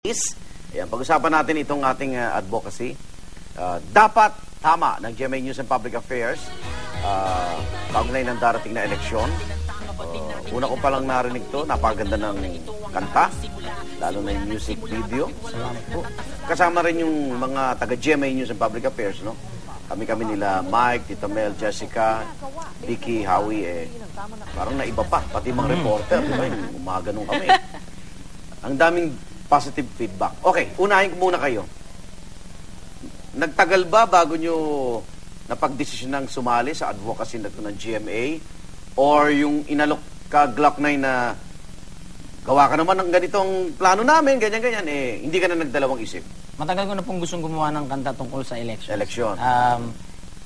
Ayan, pag-usapan natin itong ating advocacy. Dapat tama ng GMA News and Public Affairs kaugnay ng darating na eleksyon. Una ko palang narinig to, napaganda ng kanta, lalo na yung music video. Salamat po. Kasama rin yung mga taga-GMA News and Public Affairs, no? Kami nila Mike, Tita Mel, Jessica, Vicky, Howie, parang naiba pa, pati mga reporter, di ba? Yung umaga nung kami. Ang daming positive feedback. Okay, unahin ko muna kayo. Nagtagal ba bago nyo napagdesisyon ng sumali sa advocacy na ito ng GMA? Or yung inalok ka Glock 9 na gawa ka naman ng ganitong plano namin, ganyan-ganyan, hindi ka na nagdalawang isip? Matagal ko na pong gustong gumawa ng kanta tungkol sa election. Election.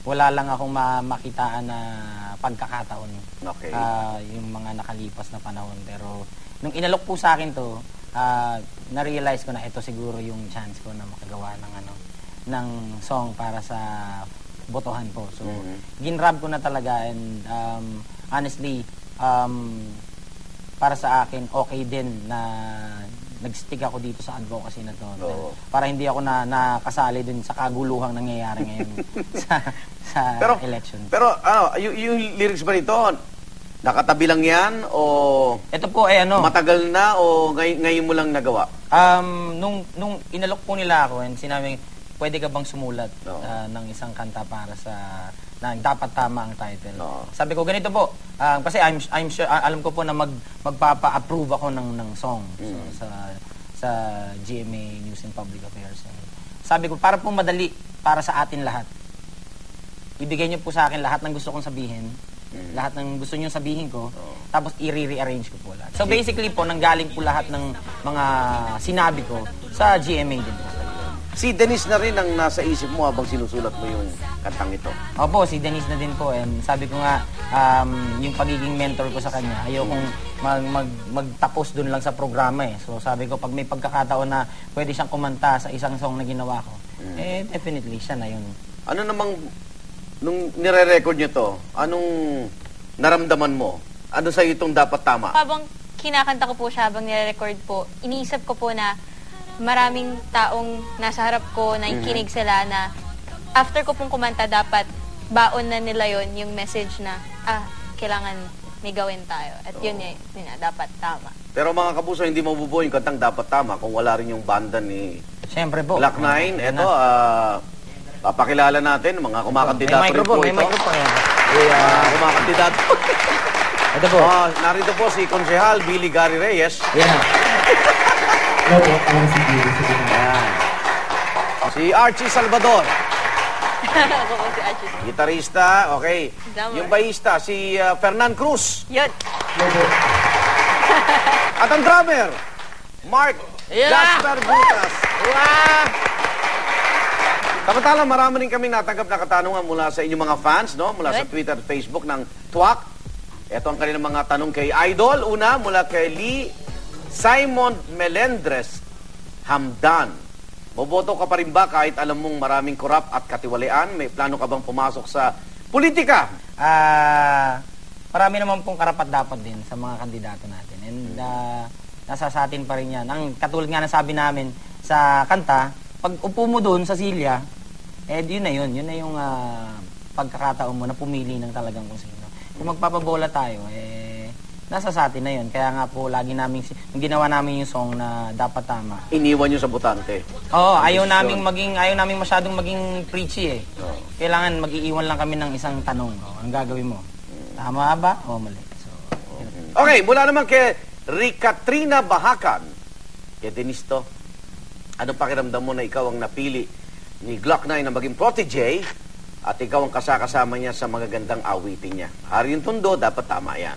Wala lang akong makitaan na pagkakataon. Okay. Yung mga nakalipas na panahon. Pero nung inalok po sa akin to, na-realize ko na ito siguro yung chance ko na makagawa ng song para sa botohan ko. So, ginrab ko na talaga and honestly, para sa akin, okay din na nag-stick ako dito sa advocacy na to. Para hindi ako nakasali dun sa kaguluhang nangyayari ngayon sa election. Pero yung lyrics ba nito, nakatabi lang yan o ito po matagal na o ngayon mo lang nagawa? Nung inalok po nila ako and sinabi, pwede ka bang sumulat ng isang kanta para sa dapat tama ang title. Sabi ko ganito po, kasi I'm sure, alam ko po na magpapa-approve ako ng song sa GMA News and Public Affairs. And sabi ko, para po madali para sa atin lahat. Ibigay niyo po sa akin lahat ng gusto kong sabihin. Lahat ng gusto niyo sabihin ko, tapos i-rearrange ko po lahat. So basically po, nanggaling po lahat ng mga sinabi ko sa GMA din po. Si Denise na rin ang nasa isip mo habang sinusulat mo yung kantang ito. Opo, si Denise na din po. And sabi ko nga, yung pagiging mentor ko sa kanya, ayokong magtapos dun lang sa programa eh. So sabi ko, pag may pagkakataon na pwede siyang kumanta sa isang song na ginawa ko, definitely siya na yun. Ano namang, nung nire-record nyo to, anong naramdaman mo? Ano sa'yo itong dapat tama? Habang kinakanta ko po siya, habang nire-record po, iniisip ko po na maraming taong nasa harap ko, nakikinig sila na after ko pong kumanta, dapat baon na nila yon yung message na, kailangan may gawin tayo. At yun na, dapat tama. Pero mga kapuso, hindi mabubuo yung kantang dapat tama kung wala rin yung banda ni Siyempre po. Glock 9. Ito, papakilala natin, mga kumakandidato rin po ito. May microphone. Kumakandidato. Ito po. Narito po si Konsehal Billy Gary Reyes. Yeah. Si Archie Salvador. Ako po si Archie. Gitarista, okay. Drummer. Yung bahista, si Fernan Cruz. Yun. At ang drummer, Mark Jasper Butas. Wow! Samantala, marami rin kami natanggap na katanungan mula sa inyong mga fans, no? Mula sa Twitter at Facebook ng TWAC. Ito ang kanilang mga tanong kay Idol. Una, mula kay Lee Simon Melendres Hamdan. Boboto ka pa rin ba kahit alam mong maraming korap at katiwalian? May plano ka bang pumasok sa politika? Marami naman pong karapat-dapat din sa mga kandidato natin. And nasa sa atin pa rin yan. Ang katulad nga na sabi namin sa kanta, pag upo mo doon sa silya, yun na yun. Yun na yung pagkakataon mo na pumili ng talagang kung sino. Kung magpapabola tayo, nasa sa atin na yun. Kaya nga po, lagi namin, ginawa namin yung song na dapat tama. Iniwan nyo sa botante. Oo, ayaw namin masyadong maging preachy eh. Kailangan mag-iiwan lang kami ng isang tanong. Ang gagawin mo? Tama ba o mali? So, okay, mula naman kay Ricatrina Bahakan. Kay Denise to. Anong pakiramdam mo na ikaw ang napili ni Glock 9 na maging protege at ikaw ang kasama niya sa magagandang awitin niya? Hari yung tundo, dapat tama yan.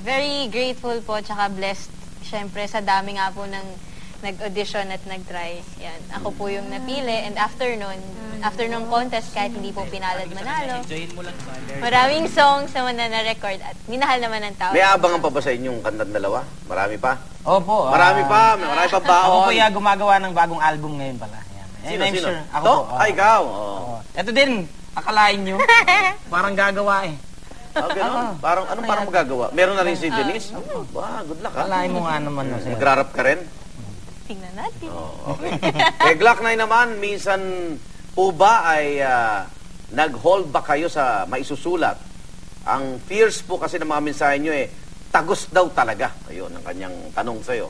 Very grateful po, tsaka blessed. Siyempre, sa dami nga po ng nag-audition at nag-try. Yan. Ako po yung napili. And after nung contest, kahit hindi po pinalad manalo, maraming songs naman na record at minahal naman ng tao. May abangan pa ba sa inyong kantang dalawa? Marami pa? Opo. Marami pa baon. Ako po gumagawa ng bagong album ngayon pala. Yan. Sino? Ako to? po. Ikaw? Ito din, akalain nyo. Parang gagawa eh. Ganun? Parang magagawa? Meron na rin si Denise? Good luck ha. Akalain mo nga naman. Magrarap ka rin? Tingnan natin. Oh, okay. Kay Glock 9 naman, minsan po ba ay nag-hold ba kayo sa maisusulat? Ang fears po kasi ng mga mensahe nyo tagos daw talaga. Ayun, ang kanyang tanong sa'yo.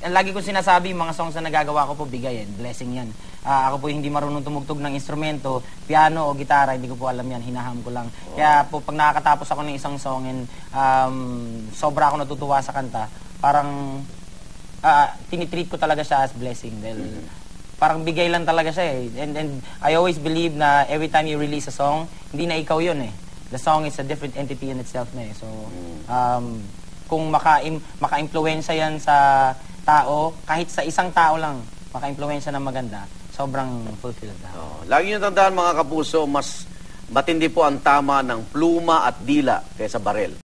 Lagi ko sinasabi, mga songs na nagagawa ko po, bigay yan. Blessing yan. Ako po hindi marunong tumugtog ng instrumento, piano o gitara, hindi ko po alam yan. Hinaham ko lang. Kaya po, pag nakakatapos ako ng isang song and sobra ako natutuwa sa kanta, parang tinitreat ko talaga siya as blessing. Dahil parang bigay lang talaga siya And I always believe na every time you release a song, hindi na ikaw yun The song is a different entity in itself na So, kung maka-impluwensya yan sa tao, kahit sa isang tao lang, maka-impluwensya ng maganda, sobrang fulfilled na. Lagi nyo tandaan mga kapuso, mas matindi po ang tama ng pluma at dila kaysa barel.